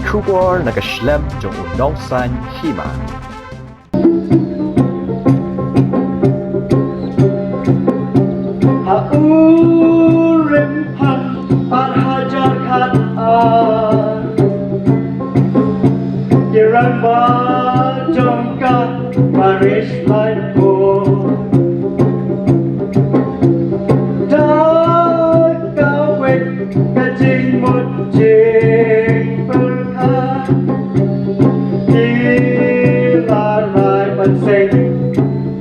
kubor nakaslem jong unongsan hima. Haurim pan hajar khat Kiran ba jongka baris lain ko Dah kawin kajing mujing berkat Hilarai panseng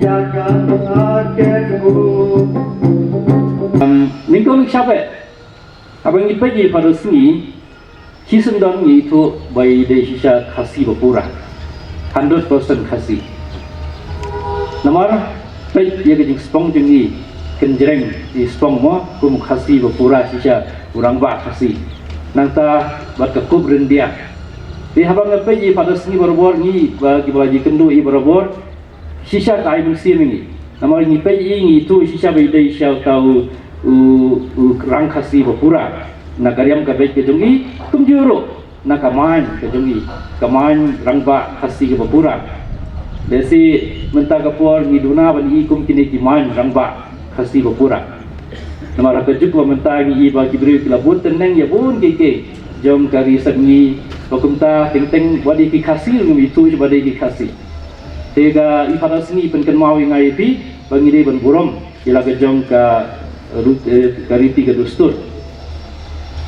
Yakan akhirku Ningkong siapa? Abang ini pergi pada sini, hisendang itu bayi dari sisa kasih berpura, 100% kasih. Namar pergi dia kejeng spong jengi, kenjreng di spong mo, kum kasih berpura sisa orang bak kasih. Nangta buat kekup rendia. Di abang pergi pada sini berbor ni bagi kendu i berbor, sisa kai musim ini. Namar ini pergi itu sisa bayi dari sisa tahu rang khasi berpura nak karyam kabej ke jungi kumjuro nak kamain ke jungi kamain rang ba khasi ke berpura desi mentah kapor ngiduna ban i kum kini kimain rang ba khasi berpura nama ra kejuk mentah ngi ba kibri kilabut teneng ya bun keke jom kari sangi bakumta teng wadi ki khasi ngum itu badi ki khasi tega ifara sini penken mau ngai pi bangide ban burom ila ke jom ka kariti ke dustur.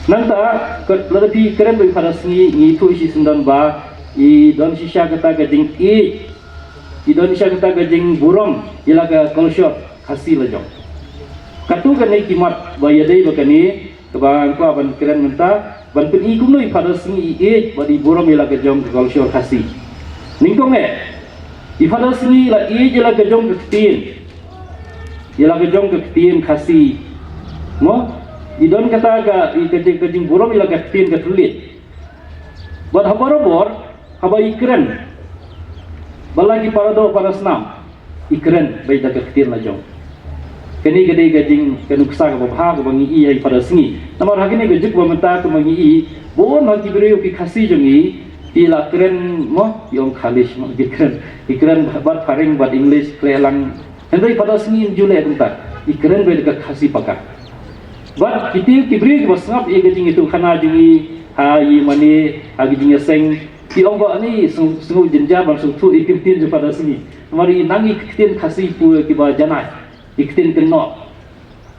Nanta lebih keren bagi pada sini itu isi sendan ba I Indonesia kata gajing I Indonesia kata gajing burung ialah ke kultur hasil lejong. Katu kan ni kimat bayadai bakani kebang apa ban keren menta ban pen I kumno pada sini I badi burung ialah ke jong kultur hasil. Ningkong pada sini la I ialah ke jong ketin. Ialah kejong ketin kasih, mo, idon kata kejing burung ialah ketin ketulit. Buat habar haba ikren, balagi parado para senam, ikren baik dah ketin lajong. Kini kedai kejing kenuksa kebabha kebangi I pada sini. Namar hagi ni kejuk bermenta kebangi I, bon hagi beri uki kasih jongi, ila keren mo, yong khalis mo ikren bat faring bat English kelelang. Hendak pada sini Julai tentang ikren berdekat kasih pakar. Buat kita kibri bersangap ia gajing itu karena jungi hai mani hagi jingnya seng. Di orang ni sungguh jenjang langsung tu ikrin pada sini. Mari nangi ikrin kasih pu kiba janai, ikrin kenok,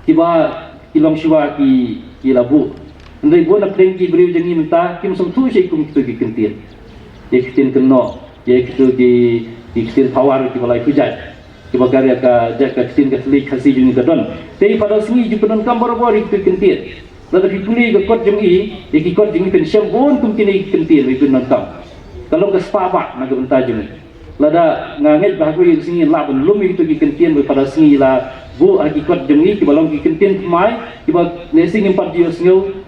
kiba ilong siwa ki labu. Hendak buat nak dengki beri jengi mentah kim sung tu seikum kita ikrin. Ikrin kenok, iaitu di ikrin power kiba lai hujat. Kiba karya ka jaka tin ka slik khasi jung ka don tei pada singi ju penon kam bor ik kentir lada pipuli ka kot jung I ki kot jung pen syam bon kum kini kentir wi penon kam kalau ka spa ba na ka benta jung lada nganget ba ko singi la bon lum itu ki kentir wi pada singi la bu aki kot jung I ki balong ki kentir mai kiba nesing 4 dios ngeu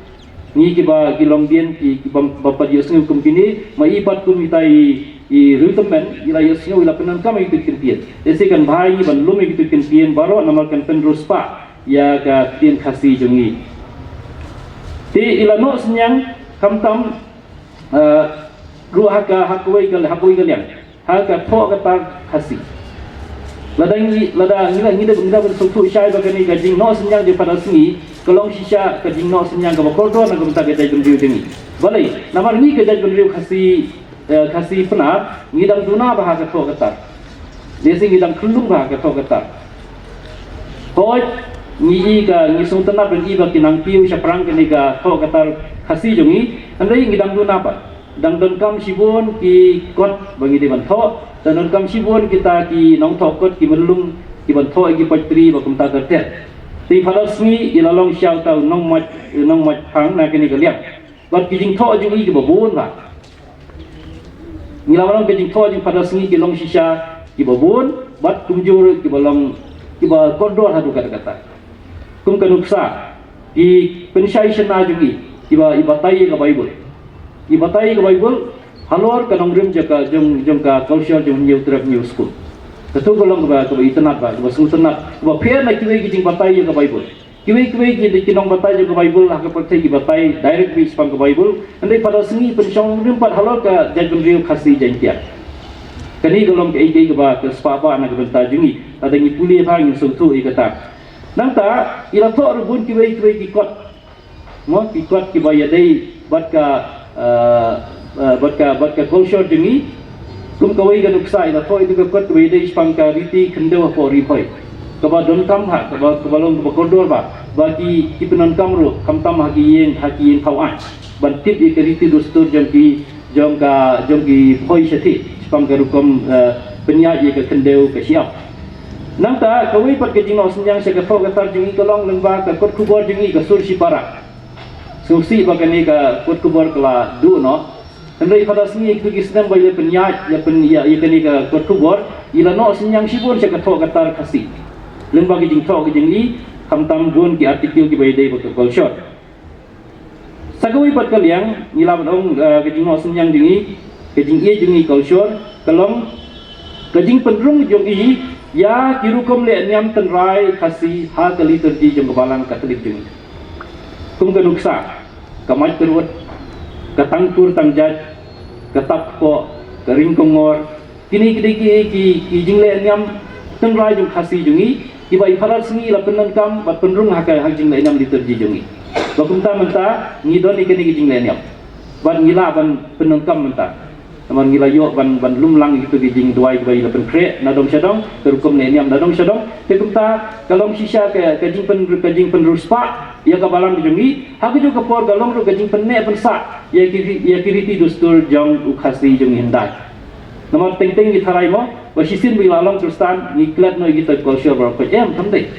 ni kiba kilong dien ki bapa dios ngeu kum kini mai 4 kum itai I rutemen ila yosnya ila penan kami itu kentir. Desi kan bahai ban lumi itu kentir baru namakan penruspa ya ka tien khasi jungi. Ti ila no senyang kamtam ruah ka hakui kalian. Haka tho kata khasi. Lada ngida bersuatu syai bagani gajing no senyang di pada sini kolong sisa gajing no senyang ka bakordo na gumta gajai gundiu dengi. Balai namar ni gajai gundiu kasih penar ngidang duna bahasa thok ketar desi ngidang kelung bahasa thok ketar hoi ngi ka ngi sung tanap ben iba kinang piu syapran kini ka thok ketar kasih jongi andai ngidang duna apa dang don kam sibun ki kot bagi di ban thok dan don kam sibun kita ki nong thok kot ki melung ki ban thok ki patri bakum ta kertet ti phalasmi ilalong syau tau nong mat phang na kini kalian bat ki jing thok jongi ki babun ba Ngilawalang kejing thua jing pada sengi ki long sisa ki babun bat kumjur ki balong ki ba kodor hadu kata-kata kum kanuksa ki pensyai sena jungi ki ba ibatai ka bible halor ka nongrim jaka jong ka culture jong new trap new school ketu golong ba ka itenat ba sung tenat ba phe na ki jing batai ka bible kiwi ki kinong batai jo Bible ha ka pathai ki batai direct bi spang ka Bible andai pada sengi pensong rimpat halal ka jajun riu khasi jantia kani golong ke ide ke ba ke spapa na ke benta jungi adangi puli phang yang sutu i kata nang ta ila tho rubun kiwi ki kot mo ki kot ki ba ya dei bat ka culture jungi kum kawai ga nuksa ila tho itu ka kot we dei spang ka riti khende wa po ri phoi kaba don kam ha kaba long ba kordor ba bagi ki penon kamru kam tam ha ki yen khawan ban tip i riti dostur jam ki phoi sethi spang ka rukom penyaji ke kendeu ke siap nang ta kawai pat ke jingno senyang se ka tho ka tar jingi kolong lengba ka kot kubor jingi ka sur si para susi ba kani ka kot kubor kala du no andai pada sengi ki sedang ba ya penyaj ya kani ka kot kubor ila no senyang sibur se ka tho ka tar khasi lengba ki jing tho ki jingi kam tam gun ki artikel ki bai dei ba ka shot sagawai pat kaliang nila badong ke jingno senyang jingi kejing ia jungi culture kalong kejing penrung jong i ya kirukom le niam tenrai khasi ha kali terji jong kebalang katolik jungi kum kanuksa kamai terwat katangtur tangjat katap ko kering kongor kini ki jing le niam tenrai jong khasi jungi iba ifarar sengi la penan kam bat penrung ha ka jing le niam terji jungi bakumta menta ngidon ikeni ki jing le niam ban ngila ban penan kam menta teman gila yok ban lumlang itu gijing duai bai la pen kre nadong syadong terukum ne niam nadong syadong tekumta kalong sisa ke kajing pen ruspa ya ka balang jungi hagu jo ka por galong ru kajing pen ne pen sa ya kiriti dustur jong ukhasi jong hindai nomor teng-teng gi tharai mo wasisin bi lalong turstan ni klat no gi ta culture bar ko em thamde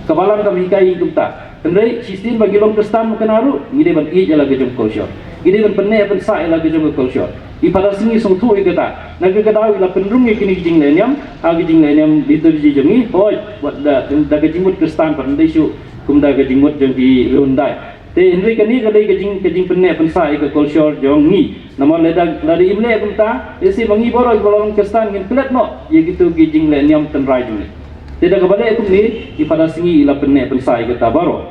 ka balang ka mikai kumta tendai sisin bagi long turstan kenaru ngide ban i jala ge jong culture ngide ban penne pen sa ila ge jong culture ipada sengi song thu ikata naga kadawi la penrung ikini jing leniam agi jing leniam liturgi jungi hoi buat da jingmut kristan pandai syu kum da jingmut jong di rundai te henry kani kadai kajing penne pensa ika culture jong ni nama lada imle kumta isi mangi boro bolong kristan ngin plet no ye gitu jing leniam tenrai jungi te da kabale kum ni ipada sengi la penne pensa ikata baro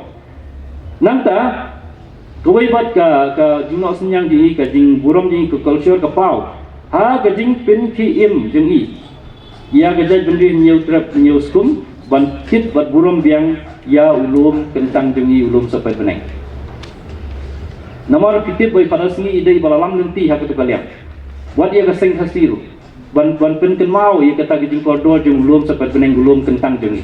nangta kawai bat ka jingno senyang di ka jing burom jing ke culture ka pau ha ka jing pin ki im jing i ya ka jai bendi nyeu trap nyeu skum ban kit bat burom biang ya ulum kentang jing i ulum sampai beneng nomor kitip bai pada sengi idai balalam lenti ha ka tu kalian buat ia ka seng hasiru ban pin ken mau ia kata jing koridor jing ulum sampai beneng ulum kentang jing i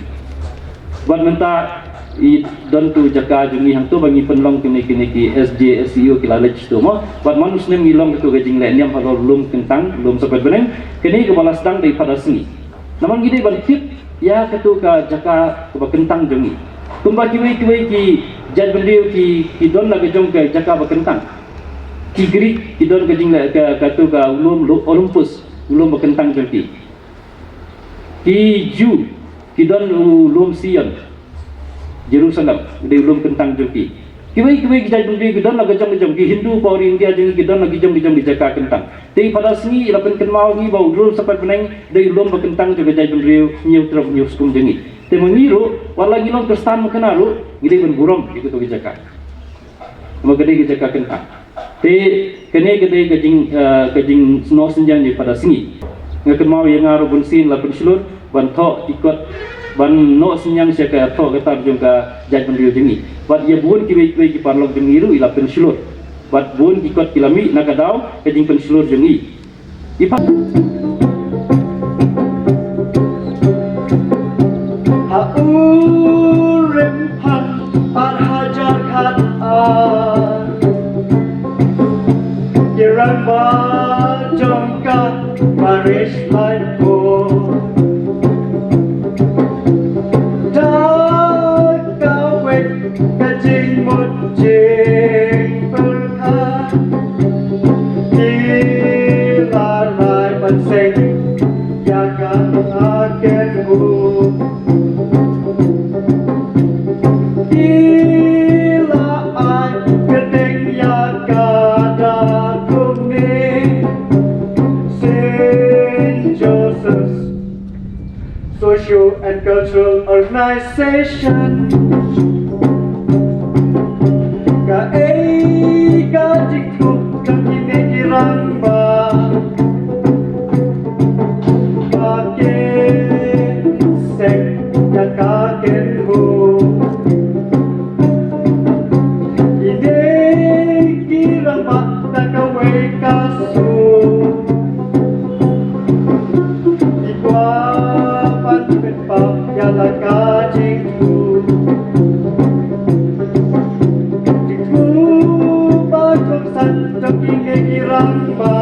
ban menta i don tu jaka jungi hang tu bagi penlong kini ki SJ SEO kilalej tu mo bat manus nem ngilong tu gajing le niam halo lum kentang lum sampai beneng kini ke balas dang daripada sengi naman gide ban tip ya ketu ka jaka ke kentang jungi tumba kiwi ki jad bendiu ki don la gajong ke jaka ba kentang ki gri ki don gajing le ka tu ka ulum Olympus ulum ba kentang jungi ki ju ki don ulum Sion Jerusalem di ulum kentang joki kiwi kita dundi gidan laga jam ki Hindu power India jeng gidan lagi jam di jaka kentang ti pada sengi lapen kenmau ngi bau ulum sampai peneng di ulum kentang juga jai riu nyeu trop nyeu skum jengi te mengiru wala gilong kristan kenaru ngide ben burom ikut ke jaka magade ke jaka kentang te kene gede kajing sno senjang di pada sengi ngakenmau yang ngaru bunsin lapen silur banto ikut ban no senyang sia ka tho ka tar jong ka jaj pendiu jengi bat ia bun ki ki parlok jengiru ila pensilur bat bun ikot kilami nakadau ka jing pensilur jengi ipa ha urem han par hajar khat kiramba jongka marish lai ko Social and cultural organization giramba kakek sek ya kakek ho ide giramba nakawe kasu ikwa panpet pa yala kajingku jingku bakong san joking giramba